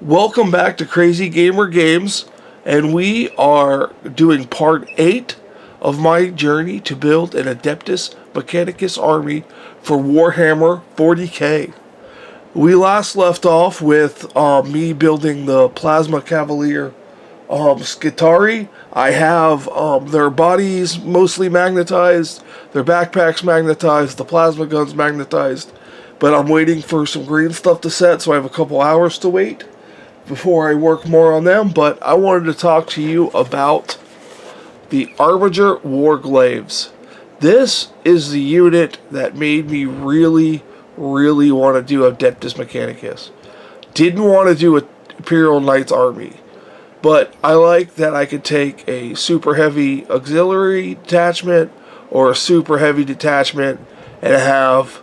Welcome back to Crazy Gamer Games, and we are doing part 8 of my journey to build an Adeptus Mechanicus army for Warhammer 40k. We last left off with me building the Plasma Cavalier Skitari. I have their bodies mostly magnetized, their backpacks magnetized, the plasma guns magnetized, but I'm waiting for some green stuff to set, so I have a couple hours to wait before I work more on them. But I wanted to talk to you about the Armiger Warglaves. This is the unit that made me really want to do Adeptus Mechanicus. Didn't want to do an Imperial Knights army, but I like that I could take a super heavy auxiliary detachment or a super heavy detachment and have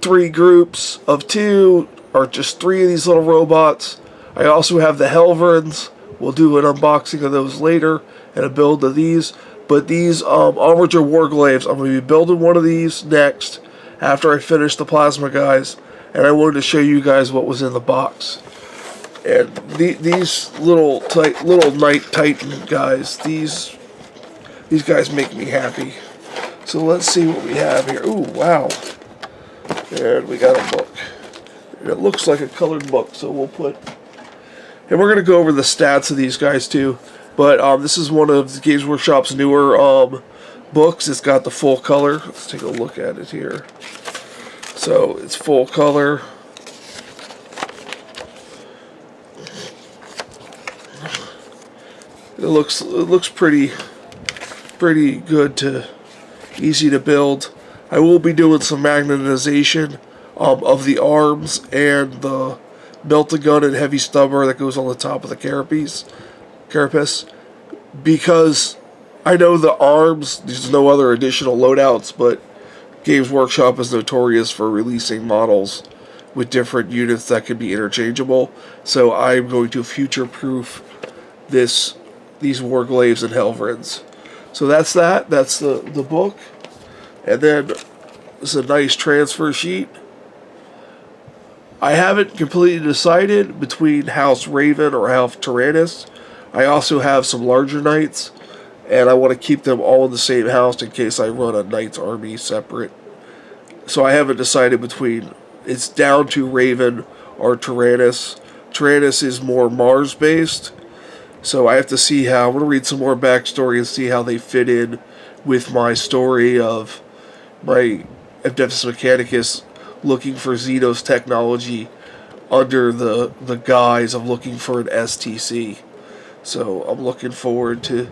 3 groups of 2 or just 3 of these little robots. I also have the Helverins. We'll do an unboxing of those later and a build of these. But these Armiger Warglaves, I'm going to be building one of these next after I finish the plasma guys. And I wanted to show you guys what was in the box. And these little Knight Titan guys, these guys make me happy. So let's see what we have here. Ooh, wow. And we got a book. And it looks like a colored book, so we'll put... And we're going to go over the stats of these guys too. But this is one of the Games Workshop's newer books. It's got the full color. Let's take a look at it here. So it's full color. It looks pretty good to easy to build. I will be doing some magnetization of the arms and the melta gun and heavy stubber that goes on the top of the carapace, because I know the arms, there's no other additional loadouts, but Games Workshop is notorious for releasing models with different units that can be interchangeable, so I'm going to future-proof these Warglaves and Helverins. So that's the book. And then this is a nice transfer sheet. I haven't completely decided between House Raven or House Tyrannus. I also have some larger knights, and I want to keep them all in the same house in case I run a knight's army separate. So I haven't decided between, it's down to Raven or Tyrannus. Tyrannus is more Mars based, so I have to see how, I'm going to read some more backstory and see how they fit in with my story of my Adeptus Mechanicus looking for Xenos technology under the guise of looking for an STC. So I'm looking forward to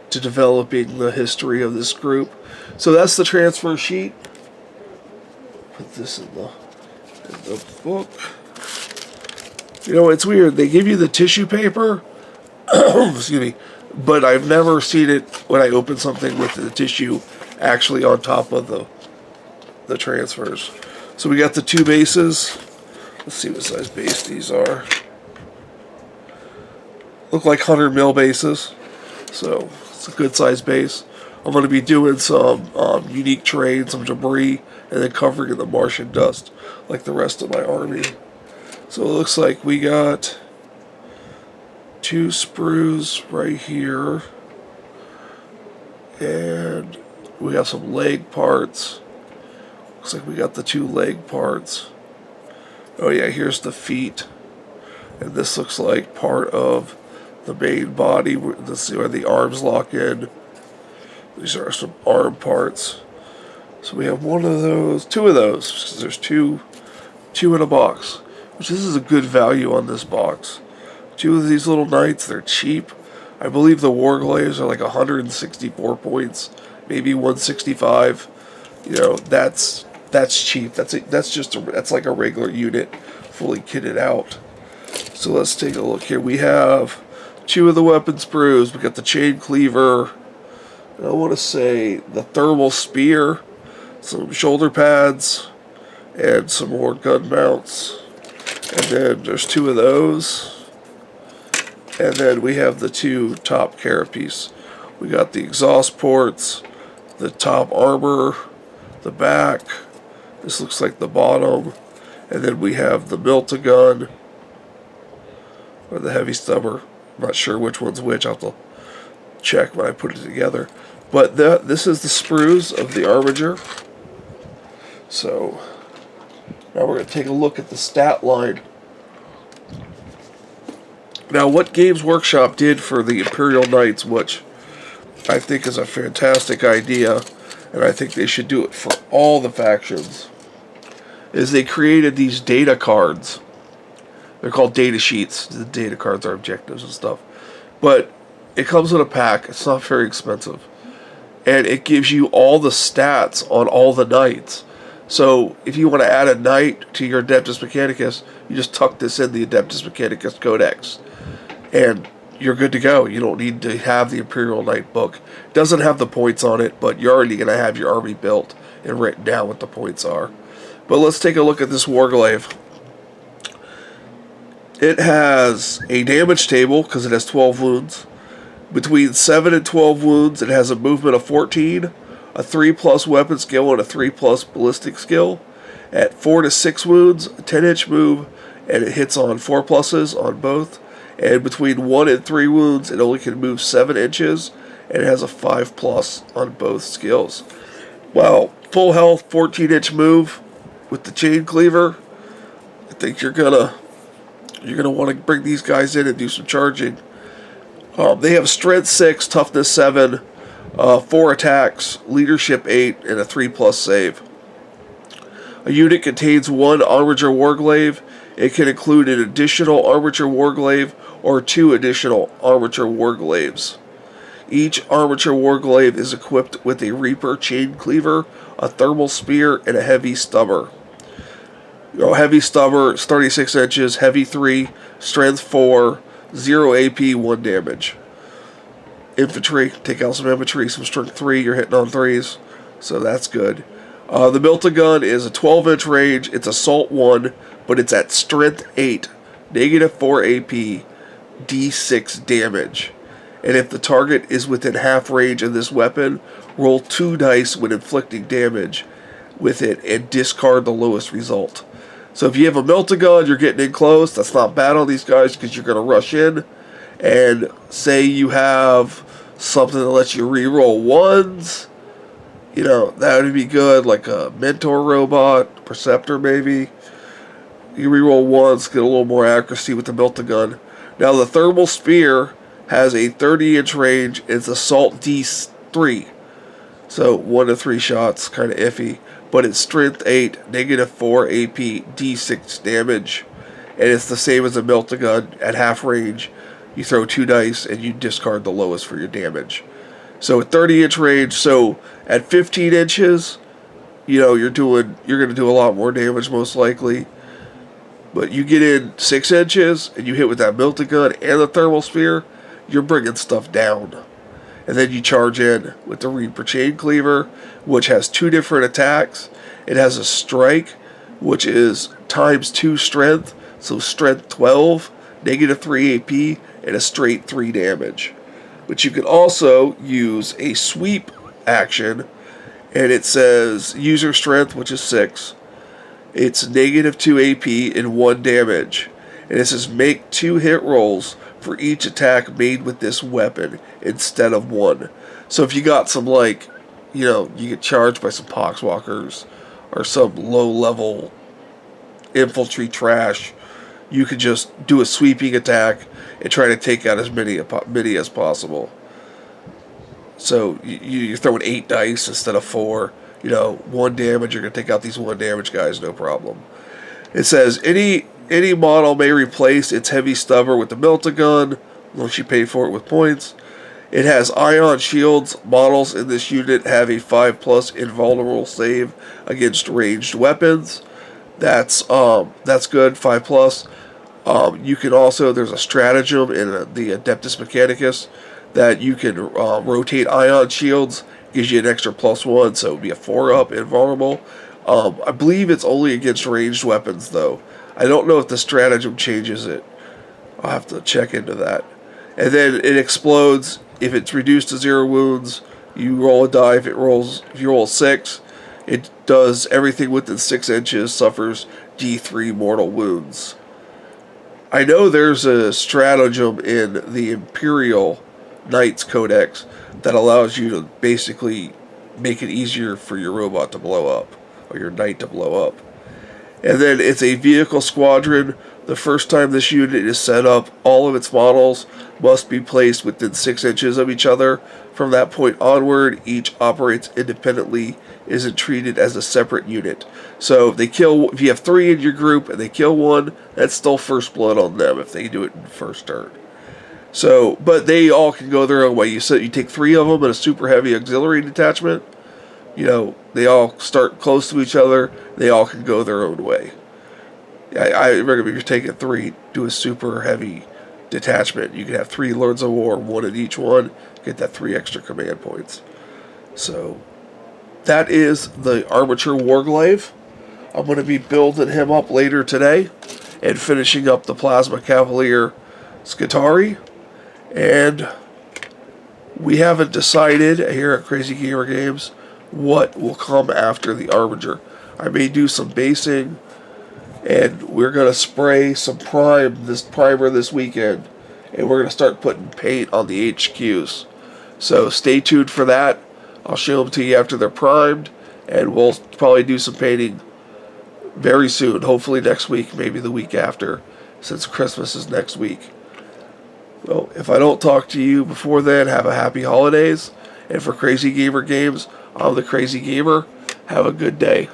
developing the history of this group. So that's the transfer sheet. Put this in the book. You know, it's weird. They give you the tissue paper, excuse me, but I've never seen it when I open something with the tissue actually on top of the transfers. So we got the 2 bases. Let's see what size base these are. Look like 100 mil bases. So it's a good size base. I'm going to be doing some unique terrain, some debris, and then covering in the Martian dust like the rest of my army. So it looks like we got 2 sprues right here. And we have some leg parts. Looks like we got the 2 leg parts. Oh yeah, here's the feet. And this looks like part of the main body. Let's see where the arms lock in. These are some arm parts. So we have 1 of those, 2 of those, because there's two in a box. Which this is a good value on this box. 2 of these little knights, they're cheap. I believe the Warglaves are like 164 points, maybe 165. You know, that's cheap. That's like a regular unit, fully kitted out. So let's take a look here. We have 2 of the weapon sprues. We got the chain cleaver. And I want to say the thermal spear, some shoulder pads, and some more gun mounts. And then there's 2 of those. And then we have the 2 top carapace. We got the exhaust ports, the top armor, the back. This looks like the bottom. And then we have the melta gun or the heavy stubber. I'm not sure which one's which. I'll have to check when I put it together. But this is the sprues of the armature. So now we're going to take a look at the stat line. Now, what Games Workshop did for the Imperial Knights, which I think is a fantastic idea, and I think they should do it for all the factions, is they created these data cards. They're called data sheets. The data cards are objectives and stuff. But it comes in a pack. It's not very expensive. And it gives you all the stats on all the knights. So if you want to add a knight to your Adeptus Mechanicus, you just tuck this in the Adeptus Mechanicus Codex. And you're good to go. You don't need to have the Imperial Knight book. It doesn't have the points on it, but you're already going to have your army built and written down what the points are. But let's take a look at this Warglaive. It has a damage table because it has 12 wounds. Between 7 and 12 wounds, it has a movement of 14, a 3+ weapon skill, and a 3+ ballistic skill. At 4 to 6 wounds, a 10-inch move, and it hits on 4+ on both. And between 1 and 3 wounds, it only can move 7 inches, and it has a 5+ on both skills. Well, full health, 14-inch move with the chain cleaver. I think you're gonna want to bring these guys in and do some charging. They have strength 6, toughness 7, 4 attacks, leadership 8, and a 3+ save. A unit contains 1 armature warglaive. It can include an additional armature warglaive or 2 additional armature warglaives. Each armature warglaive is equipped with a Reaper chain cleaver, a thermal spear, and a heavy stubber. Heavy stubber, 36 inches, heavy 3, strength 4, 0 AP, 1 damage. Infantry, take out some infantry, some strength 3, you're hitting on 3s, so that's good. The Milta-Gun is a 12-inch range, it's assault 1, but it's at strength 8, negative 4 AP, D6 damage. And if the target is within half range of this weapon, roll 2 dice when inflicting damage with it and discard the lowest result. So if you have a Milta-Gun, you're getting in close, that's not bad on these guys because you're going to rush in. And say you have something that lets you reroll 1s, that would be good, like a Mentor Robot, Perceptor maybe. You reroll 1s, get a little more accuracy with the Milta-Gun. Now the Thermal Spear has a 30-inch range, it's assault D3. So 1 to 3 shots, kind of iffy. But it's strength 8, negative 4 AP, D6 damage. And it's the same as a Milta-Gun at half range. You throw 2 dice and you discard the lowest for your damage. So at 30-inch range, so at 15 inches, you're going to do a lot more damage most likely. But you get in 6 inches and you hit with that Milta-Gun and the Thermal Spear, you're bringing stuff down. And then you charge in with the Reaper Chain Cleaver, which has 2 different attacks. It has a strike, which is times 2 strength, so strength 12, negative 3 AP, and a straight 3 damage. But you can also use a sweep action, and it says user strength, which is 6. It's negative 2 AP and 1 damage. And it says make 2 hit rolls for each attack made with this weapon instead of 1. So if you got some you get charged by some poxwalkers or some low-level infantry trash, you could just do a sweeping attack and try to take out as many as possible. So you're throwing 8 dice instead of 4. 1 damage, you're going to take out these 1 damage guys, no problem. It says any model may replace its heavy stubber with the Milta-Gun, unless you pay for it with points. It has ion shields. Models in this unit have a 5+ invulnerable save against ranged weapons. That's good, 5+. You can also, there's a stratagem in the Adeptus Mechanicus that you can rotate ion shields, gives you an extra +1, so it would be a 4-up invulnerable. I believe it's only against ranged weapons though. I don't know if the stratagem changes it. I'll have to check into that. And then it explodes. If it's reduced to 0 wounds, you roll a die. If you roll 6, it does everything within 6 inches, suffers D3 mortal wounds. I know there's a stratagem in the Imperial Knights Codex that allows you to basically make it easier for your robot to blow up, or your knight to blow up. And then it's a vehicle squadron. The first time this unit is set up, all of its models must be placed within 6 inches of each other. From that point onward, each operates independently, isn't treated as a separate unit. So if you have 3 in your group and they kill one, that's still first blood on them if they do it in the first turn. So, but they all can go their own way. You take 3 of them in a super heavy auxiliary detachment. They all start close to each other. They all can go their own way. I recommend if you're taking 3, do a super heavy detachment. You can have 3 Lords of War, 1 in each one. Get that 3 extra command points. So, that is the Armature Warglaive. I'm going to be building him up later today and finishing up the Plasma Cavalier Skitarii. And we haven't decided here at Crazy Gamer Games what will come after the Armiger. I may do some basing, and we're going to spray some primer this weekend, and we're going to start putting paint on the HQs. So stay tuned for that. I'll show them to you after they're primed, and we'll probably do some painting very soon, hopefully next week, maybe the week after, since Christmas is next week. Well, if I don't talk to you before then, have a happy holidays. And for Crazy Gamer Games, I'm the Crazy Gamer. Have a good day.